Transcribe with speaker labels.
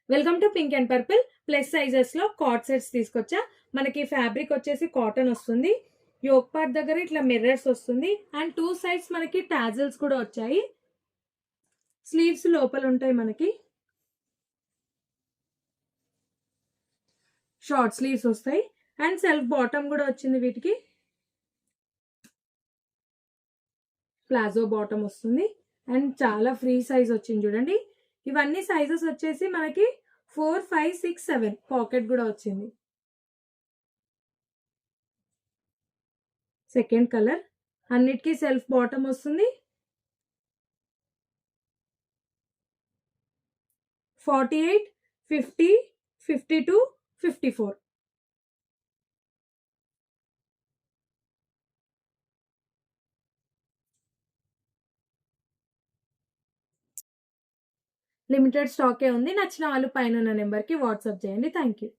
Speaker 1: Welcome to pink and purple. Plus sizes లో card sets తీసుకొచ్చా. మనకి ఫ్యాబ్రిక్ వచ్చేసి కాటన్ వస్తుంది. యోక్ పార్ట్ దగ్గర ఇట్లా మిర్రర్స్ వస్తుంది అండ్ టూ సైడ్స్ మనకి టాజిల్స్ కూడా వచ్చాయి. స్లీవ్స్ లోపల ఉంటాయి, మనకి షార్ట్ స్లీవ్స్ వస్తాయి అండ్ సెల్ఫ్ బాటమ్ కూడా వచ్చింది. వీటికి ప్లాజో బాటమ్ వస్తుంది అండ్ చాలా ఫ్రీ సైజ్ వచ్చింది చూడండి. ఇవన్నీ సైజెస్ వచ్చేసి మనకి 4, 5, 6, 7 పాకెట్ కూడా వచ్చింది. సెకండ్ కలర్ అన్నిటికీ సెల్ఫ్ బాటమ్ వస్తుంది. 48, 50, 52, 54. లిమిటెడ్ స్టాకే ఉంది. నచ్చిన వాళ్ళు పైన ఉన్న నెంబర్కి వాట్సాప్ చేయండి. Thank you.